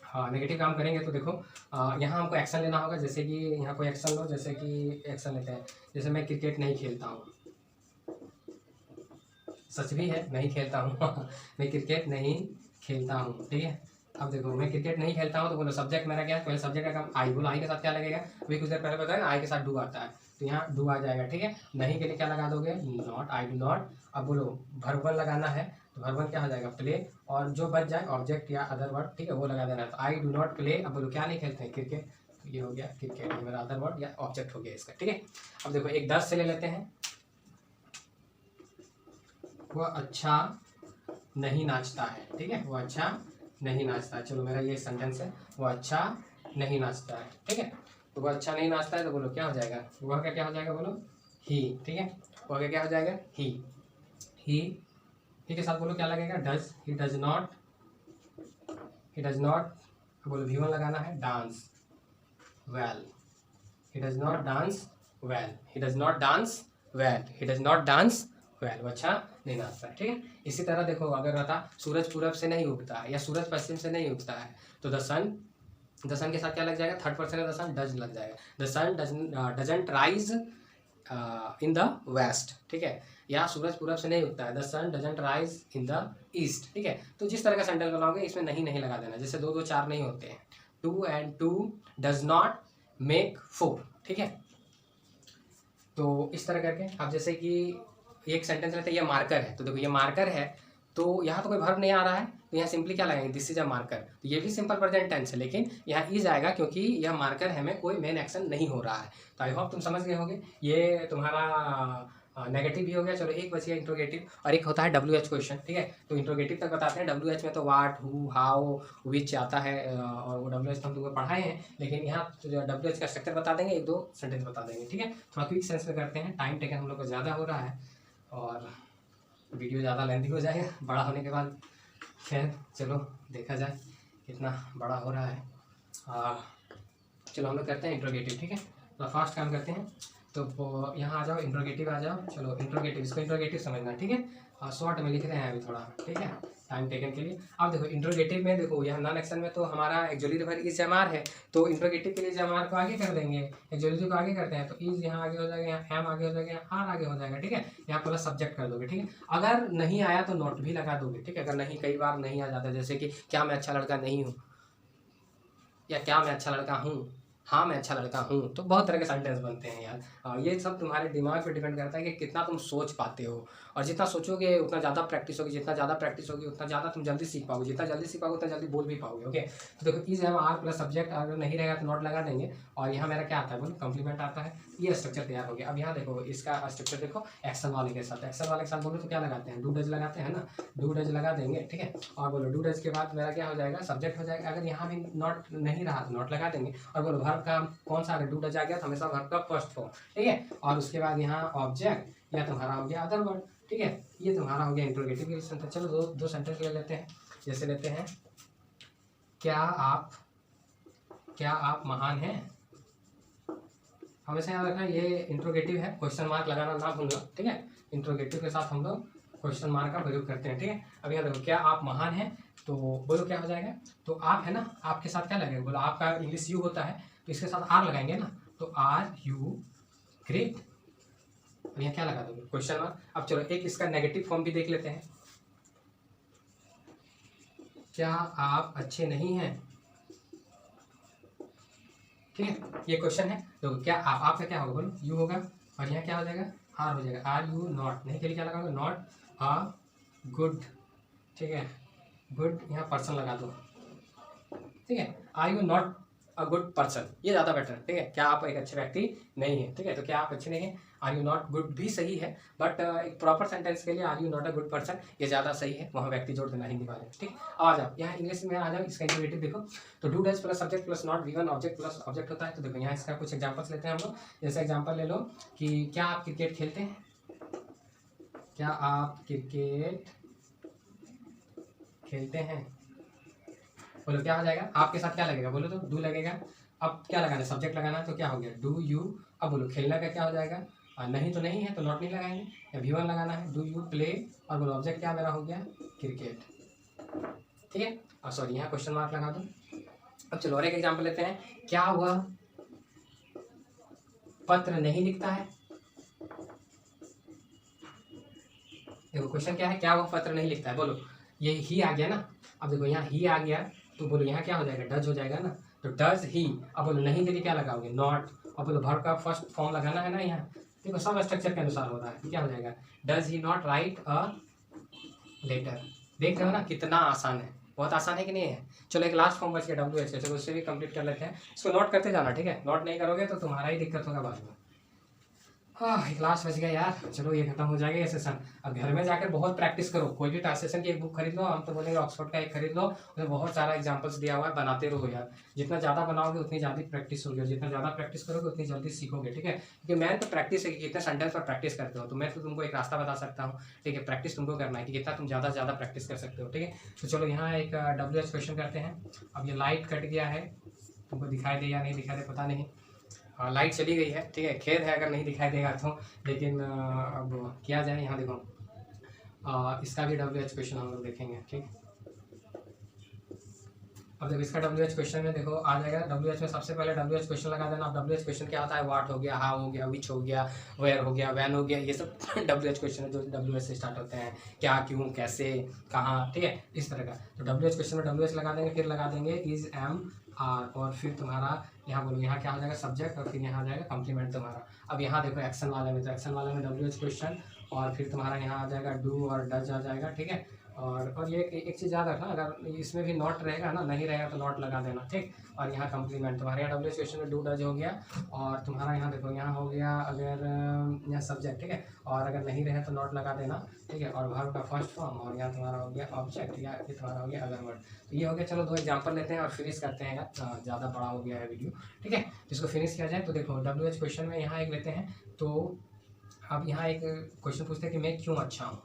हाँ नेगेटिव काम करेंगे तो देखो यहाँ हमको एक्शन लेना होगा। जैसे कि यहाँ कोई एक्शन लो, जैसे कि एक्शन लेते हैं, जैसे मैं क्रिकेट नहीं खेलता हूँ, सच भी है नहीं खेलता हूँ मैं क्रिकेट नहीं खेलता हूँ, ठीक है। अब देखो मैं क्रिकेट नहीं खेलता हूँ, तो बोलो सब्जेक्ट मेरा क्या है, पहले सब्जेक्ट का काम आई, बोलो आई के साथ क्या लगेगा, अभी कुछ देर पहले बताया ना आई के साथ डू आता है, तो यहाँ डू आ जाएगा, ठीक है। नहीं के लिए क्या लगा दोगे, नॉट, आई डू नॉट। अब बोलो वर्बल लगाना है, तो वर्बल क्या हो जाएगा, प्ले, और जो बच जाए ऑब्जेक्ट या अदर वर्ड, ठीक है, वो लगा देना है। तो आई डू नॉट प्ले। अब बोलो क्या नहीं खेलते हैं, क्रिकेट, तो ये हो गया क्रिकेट, ये मेरा अदर वर्ड या ऑब्जेक्ट हो गया इसका, ठीक है। अब देखो एक 10 से ले लेते हैं। वह अच्छा नहीं नाचता है, ठीक है, वो अच्छा नहीं नाचता है। चलो मेरा ये सेंटेंस है, वो अच्छा नहीं नाचता है, ठीक है। तो वो अच्छा नहीं नाचता है, तो बोलो क्या हो जाएगा, वह का क्या हो जाएगा, बोलो ही, ठीक है। वह का क्या हो जाएगा, ही के साथ बोलो क्या लगेगा, डज, ही डज नॉट, बोलो V1 लगाना है, dance well, he does not dance well, he does not dance well, he does not dance well, वो अच्छा नहीं नाचता है, ठीक है। इसी तरह देखो अगर रहता सूरज पूरब से नहीं उगता है या सूरज पश्चिम से नहीं उगता है, तो द सन के साथ क्या लग जाएगा, थर्ड पर्सन है, द सन डज लग जाएगा। The sun doesn't rise in the west, ठीक है। या सूरज पूरब से नहीं उगता है, the sun doesn't rise in the east, ठीक है। तो जिस तरह का सेंटेंस बनाओगे इसमें नहीं लगा देना। जैसे 2 2 4 नहीं होते हैं, 2 and 2 डज नॉट मेक 4, ठीक है। तो इस तरह करके अब जैसे कि एक सेंटेंस रहता है ये मार्कर है, तो देखो ये मार्कर है, तो यहाँ तो कोई वर्ब नहीं आ रहा है, तो यहाँ सिंपली क्या लगाएंगे, दिस इज अ मार्कर। तो ये भी सिंपल प्रेजेंट टेंस है, लेकिन यहाँ इज आएगा क्योंकि यह मार्कर है, में कोई मेन एक्शन नहीं हो रहा है। तो आई होप तुम समझ गए होगे। ये तुम्हारा नेगेटिव भी हो गया। चलो एक बच गया इंट्रोगेटिव, और एक होता है WH क्वेश्चन, ठीक है। तो इंट्रोगेटिव तक बताते हैं, WH में तो वाट, हु, हाउ, विच आता है, और वो WH तो हम तुम्हें पढ़ाए हैं, लेकिन यहाँ WH का स्ट्रक्चर बता देंगे, 1-2 सेंटेंस बता देंगे, ठीक है। थोड़ा क्विक सेंस में करते हैं, टाइम टेकन हम लोग को ज़्यादा हो रहा है और वीडियो ज़्यादा लेंथी हो जाएगा बड़ा होने के बाद। खैर चलो देखा जाए कितना बड़ा हो रहा है। चलो हम लोग करते हैं इंट्रोगेटिव, ठीक है। तो फास्ट काम करते हैं। तो यहाँ आ जाओ, इंट्रोगेटिव आ जाओ। चलो इंट्रोगेटिव, इसको इंट्रोगेटिव समझना, ठीक है। शॉर्ट में लिख रहे हैं अभी थोड़ा, ठीक है, टाइम टेकन के लिए। अब देखो इंट्रोगेटिव में, देखो यहाँ नॉन एक्शन में तो हमारा actually verb is am are है, तो इंट्रोगेटिव के लिए इज एम आर को आगे कर देंगे, एक्जुअली को आगे करते हैं, तो इज यहाँ आगे हो जाएगा, यहाँ एम आगे हो जाएगा, यहाँ आर आगे हो जाएगा, ठीक है। यहाँ प्लस सब्जेक्ट कर दोगे, ठीक है। अगर नहीं आया तो नोट भी लगा दोगे, ठीक है। अगर नहीं, कई बार नहीं आ जाता, जैसे कि क्या मैं अच्छा लड़का नहीं हूँ, या क्या मैं अच्छा लड़का हूँ, हाँ मैं अच्छा लड़का हूँ, तो बहुत तरह के सेंटेंस बनते हैं यार। ये सब तुम्हारे दिमाग पे डिपेंड करता है कि कितना तुम सोच पाते हो, और जितना सोचोगे उतना ज़्यादा प्रैक्टिस होगी, जितना ज़्यादा प्रैक्टिस होगी उतना ज़्यादा तुम जल्दी सीख पाओगे, जितना जल्दी सीख पाओगे उतना जल्दी बोल भी पाओगे, ओके। तो देखो is am are plus subject, अगर नहीं रहेगा तो नॉट लगा देंगे, और यहाँ मेरा क्या आता है बोलो, कॉम्प्लीमेंट आता है। ये स्ट्रक्चर तैयार हो गया। अब यहाँ देखो इसका स्ट्रक्चर देखो, एक्शन वाले के साथ, एक्शन वाले के साथ बोलो तो क्या लगाते हैं, डू डज लगाते हैं ना, डू डज लगा देंगे, ठीक है। और बोलो डू डज के बाद मेरा क्या हो जाएगा, सब्जेक्ट हो जाएगा। अगर यहाँ भी नॉट नहीं रहा तो नॉट लगा देंगे। और बोलो वर्ब का कौन सा, अगर डू डज आ गया तो हमेशा वर्ब का फर्स्ट फॉर्म, ठीक है। और उसके बाद यहाँ ऑब्जेक्ट या तुम्हारा हो गया अदर वर्ड, ठीक है। ये तुम्हारा हो गया इंट्रोगेटिव के सेंटेंस। चलो दो सेंटेंस ले लेते हैं। जैसे लेते हैं, क्या आप महान हैं। हमेशा याद रखना ये इंट्रोगेटिव है, क्वेश्चन मार्क लगाना ना भूलना, ठीक है। इंट्रोगेटिव के साथ हम लोग क्वेश्चन मार्क का प्रयोग करते हैं, ठीक है। अब यहाँ देखो, क्या आप महान हैं, तो बोलो क्या हो जाएगा, तो आप है ना, आपके साथ क्या लगेगा, बोलो आपका इंग्लिश यू होता है, तो इसके साथ आर लगाएंगे ना, तो आर यू ग्रेट, और यहाँ क्या लगा दोगे, क्वेश्चन मार्क। अब चलो एक इसका नेगेटिव फॉर्म भी देख लेते हैं, क्या आप अच्छे नहीं हैं, ठीक है। ये क्वेश्चन है, तो क्या आपका क्या होगा बोलो, यू होगा, और यहाँ क्या हो जाएगा, आर हो जाएगा, आर यू नॉट, नहीं के लिए क्या लगाओगे, नॉट अ गुड, ठीक है, गुड यहाँ पर्सन लगा दो, ठीक है। Are you not a good person, ये ज़्यादा बेटर, ठीक है। क्या आप एक अच्छे व्यक्ति नहीं है, ठीक है। तो क्या आप अच्छे नहीं हैं, आर यू नॉट गुड भी सही है, बट एक प्रॉपर सेंटेंस के लिए are you not a good person ये ज़्यादा सही है, वहाँ व्यक्ति जोड़ देना हिंदी वाले, ठीक। आ जाओ यहाँ इंग्लिश में आ जाओ, इसका इंट्रोगेटिव देखो, तो do does plus subject plus not V one object plus object होता है। तो देखो यहाँ इसका कुछ एग्जाम्पल्स लेते हैं हम लोग। जैसे एग्जाम्पल ले लो कि क्या आप क्रिकेट खेलते हैं, क्या आप क्रिकेट खेलते हैं, बोलो क्या हो जाएगा, आपके साथ क्या लगेगा बोलो, तो डू लगेगा। अब क्या लगाना है, सब्जेक्ट लगाना है, तो क्या हो गया, डू यू। अब बोलो खेलना का क्या हो जाएगा, नहीं तो नहीं है तो नॉट नहीं लगाएंगे, या V1 लगाना है, डू यू प्ले, और बोलो ऑब्जेक्ट क्या मेरा हो गया, क्रिकेट, ठीक है। और सॉरी यहाँ क्वेश्चन मार्क लगा दो। अब चलो और एक एग्जाम्पल लेते हैं, क्या वह पत्र नहीं लिखता है, देखो क्वेश्चन क्या है, क्या वह पत्र नहीं लिखता है, बोलो ये ही आ गया ना। अब देखो यहाँ ही आ गया, तो बोलो यहाँ क्या हो जाएगा, डज हो जाएगा ना, तो डज ही। अब बोलो नहीं के लिए क्या लगाओगे, नॉट, और बोलो वर्ब का फर्स्ट फॉर्म लगाना है ना, यहाँ देखो सब स्ट्रक्चर के अनुसार हो रहा है, क्या हो जाएगा, does he not write a letter. देख रहे हो ना कितना आसान है, बहुत आसान है कि नहीं है। चलो एक लास्ट फॉर्म बच गया WH का, चलो उससे भी कंप्लीट कर लेते हैं। इसको नोट करते जाना, ठीक है, नोट नहीं करोगे तो तुम्हारा ही दिक्कत होगा बाद में। हाँ एक क्लास बच गया यार, चलो ये खत्म हो जाएगा ये सेशन। अब घर में जाकर बहुत प्रैक्टिस करो, कोई भी ट्रांसलेशन की एक बुक खरीद लो, हम तो बोलेंगे ऑक्सफोर्ड का एक खरीद लो, उसमें बहुत सारा एग्जांपल्स दिया हुआ है, बनाते रहो यार। जितना ज़्यादा बनाओगे उतनी ज़्यादा प्रैक्टिस होगी, और जितना ज़्यादा प्रैक्टिस करोगे उतनी जल्दी सीखोगे, ठीक है। क्योंकि मैं तो प्रैक्टिस है कि कितने सेंटेंस पर प्रैक्टिस करते हो, तो मैं तो तुमको एक रास्ता बता सकता हूँ, ठीक है। प्रैक्टिस तुमको करना है कि कितना तुम ज़्यादा से ज़्यादा प्रैक्टिस कर सकते हो, ठीक है। तो चलो यहाँ एक WH क्वेश्चन करते हैं। अब ये लाइट कट गया है, तुमको दिखाई दे या नहीं दिखाई दे पता नहीं, हाँ लाइट चली गई है, ठीक है, खेद है अगर नहीं दिखाई देगा तो, लेकिन अब किया जाए। यहाँ देखो इसका भी WH क्वेश्चन हम लोग देखेंगे, ठीक। अब देखो इसका WH क्वेश्चन में देखो आ जाएगा, WH में सबसे पहले WH क्वेश्चन लगा देना। अब WH क्वेश्चन क्या होता है, व्हाट हो गया, हाउ हो गया, विच हो गया, वेयर हो गया, व्हेन हो गया, ये सब WH क्वेश्चन है जो WH से स्टार्ट होते हैं, क्या, क्यों, कैसे, कहाँ, ठीक है, इस तरह का। तो WH क्वेश्चन में WH लगा देंगे, फिर लगा देंगे इज एम आर, और फिर तुम्हारा यहाँ बोलो यहाँ क्या हो जाएगा, सब्जेक्ट, और फिर यहाँ आ जाएगा कम्प्लीमेंट तुम्हारा। अब यहाँ देखो एक्शन वाले में, तो एक्शन वाले में WH क्वेश्चन, और फिर तुम्हारा यहाँ आ जाएगा डू और डज आ जाएगा, ठीक है। और ये एक चीज़ याद रखना, अगर इसमें भी नॉट रहेगा ना, नहीं रहेगा तो नॉट लगा देना, ठीक। और यहाँ कम्प्लीमेंट तुम्हारे यहाँ WH क्वेश्चन में डू डज हो गया, और तुम्हारा यहाँ देखो यहाँ हो गया अगर यहाँ सब्जेक्ट, ठीक है, और अगर नहीं रहे तो नॉट लगा देना, ठीक है। और वर्ब का फर्स्ट फॉर्म, और यहाँ तुम्हारा हो गया ऑब्जेक्ट, या ये तुम्हारा हो गया अदर वर्ड। तो ये हो गया। चलो दो एग्जाम्पल लेते हैं और फिनिश करते हैं यार, ज़्यादा बड़ा हो गया है वीडियो, ठीक है। जिसको फिनिश किया जाए, तो देखो WH क्वेश्चन में यहाँ एक लेते हैं। तो अब यहाँ एक क्वेश्चन पूछते हैं कि मैं क्यों अच्छा हूँ,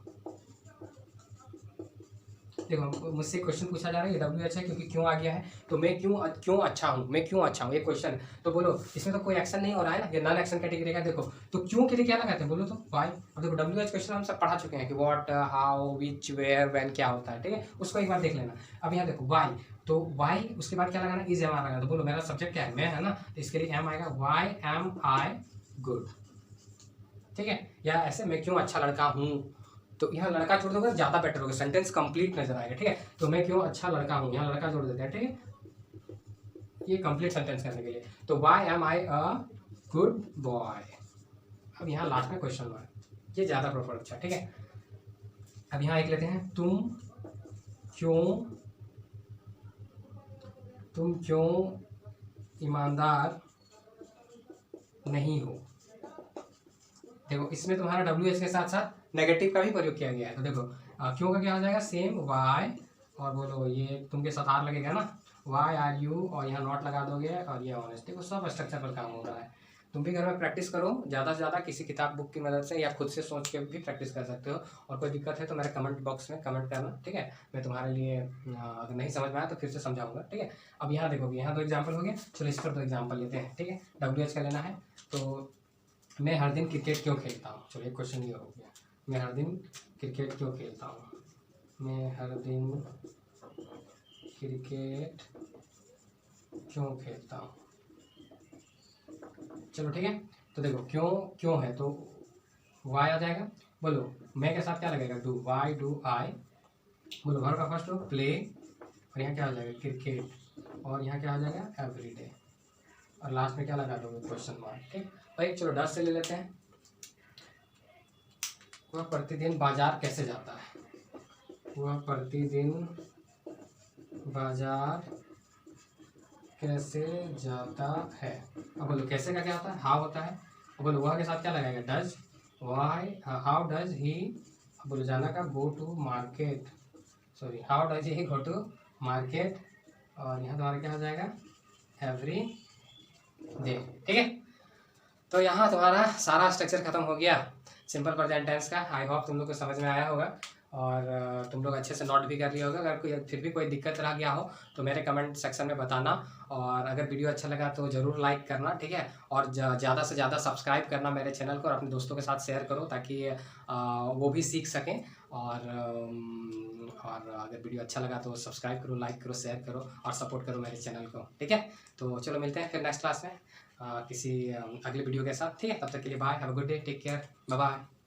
देखो मुझसे क्वेश्चन पूछा जा रहा है, ये डब्ल्यू एच है क्योंकि क्यों आ गया है, तो मैं क्यों अच्छा हूँ, मैं क्यों अच्छा हूँ, ये क्वेश्चन है। तो बोलो इसमें तो कोई एक्शन नहीं हो रहा है ना, ये नॉन एक्शन कैटेगरी का। देखो तो क्यों के लिए क्या लगाते हैं, बोलो तो वाई। अब देखो डब्ल्यू एच क्वेश्चन हम सब पढ़ा चुके हैं कि what, how, which, where, when क्या होता है, ठीक है, उसको एक बार देख लेना। अब यहाँ देखो वाई, तो वाई उसके बाद क्या लगाना, इज एम आई लगाना। तो बोलो मेरा सब्जेक्ट क्या है, मैं है ना, तो इसके लिए एम आएगा, वाई एम आई गुड, ठीक है। या ऐसे मैं क्यों अच्छा लड़का हूँ, तो यहाँ लड़का जोड़ दोगे ज़्यादा बेटर होगा, सेंटेंस कंप्लीट नजर आएगा, ठीक है। तो मैं क्यों अच्छा लड़का हूँ, यहाँ लड़का जोड़ देते हैं, ठीक है, ये कंप्लीट सेंटेंस करने के लिए। तो why am I a good boy. अब यहाँ लास्ट में क्वेश्चन मार्क, ये ज़्यादा प्रॉपर अच्छा, ठीक है। अब यहाँ एक लेते हैं, तुम क्यों ईमानदार नहीं हो। देखो इसमें तुम्हारा डब्ल्यू एच के साथ साथ नेगेटिव का भी प्रयोग किया गया है। तो देखो क्यों का क्या हो जाएगा, सेम वाई, और बोलो ये तुम के साथ आर लगेगा ना, वाई आर यू, और यहाँ नॉट लगा दोगे, और ये ऑनेस्ट। देखो सब स्ट्रक्चर पर काम हो रहा है। तुम भी घर में प्रैक्टिस करो ज़्यादा से ज़्यादा, किसी किताब बुक की मदद से या खुद से सोच के भी प्रैक्टिस कर सकते हो। और कोई दिक्कत है तो मेरे कमेंट बॉक्स में कमेंट करना, ठीक है। मैं तुम्हारे लिए अगर नहीं समझ में आया तो फिर से समझाऊंगा, ठीक है। अब यहाँ देखोगे, यहाँ 2 एग्जाम्पल हो गए, चलो इस पर 2 एग्जाम्पल लेते हैं, ठीक है। डब्ल्यू एच का लेना है, तो मैं हर दिन क्रिकेट क्यों खेलता हूँ। चलो एक क्वेश्चन ये हो गया, मैं हर दिन क्रिकेट क्यों खेलता हूँ, मैं हर दिन क्रिकेट क्यों खेलता हूँ। चलो ठीक है, तो देखो क्यों है तो वाई आ जाएगा। बोलो मैं के साथ क्या लगेगा, डू, वाई डू आई। बोलो घर का फर्स्ट हो प्ले, और यहाँ क्या आ जाएगा क्रिकेट, और यहाँ क्या आ जाएगा एवरीडे, और लास्ट में क्या लगा दोगे, क्वेश्चन मार्क, ठीक भाई। चलो 10 से ले लेते हैं। वह प्रतिदिन बाजार कैसे जाता है, वह प्रतिदिन बाजार कैसे जाता है। अब बोलो कैसे का क्या होता है, हाउ होता है। अब बोलो वह के साथ क्या लगाएगा, does, why, how does he. बोलो जाना का, go to market, sorry how does he go to market, और यहाँ तुम्हारा क्या हो जाएगा, एवरी डे, ठीक है। तो यहाँ तुम्हारा सारा स्ट्रक्चर खत्म हो गया सिंपल प्रेजेंट टेंस का। आई होप तुम लोग को समझ में आया होगा, और तुम लोग अच्छे से नोट भी कर लिया होगा। अगर कोई फिर भी कोई दिक्कत रह गया हो तो मेरे कमेंट सेक्शन में बताना, और अगर वीडियो अच्छा लगा तो ज़रूर लाइक करना, ठीक है। और ज़्यादा से ज़्यादा सब्सक्राइब करना मेरे चैनल को, और अपने दोस्तों के साथ शेयर करो ताकि वो भी सीख सकें। और अगर वीडियो अच्छा लगा तो सब्सक्राइब करो, लाइक करो, शेयर करो, और सपोर्ट करो मेरे चैनल को, ठीक है। तो चलो मिलते हैं फिर नेक्स्ट क्लास में किसी अगले वीडियो के साथ, ठीक है। तब तक के लिए bye, have a good day, take care, bye bye.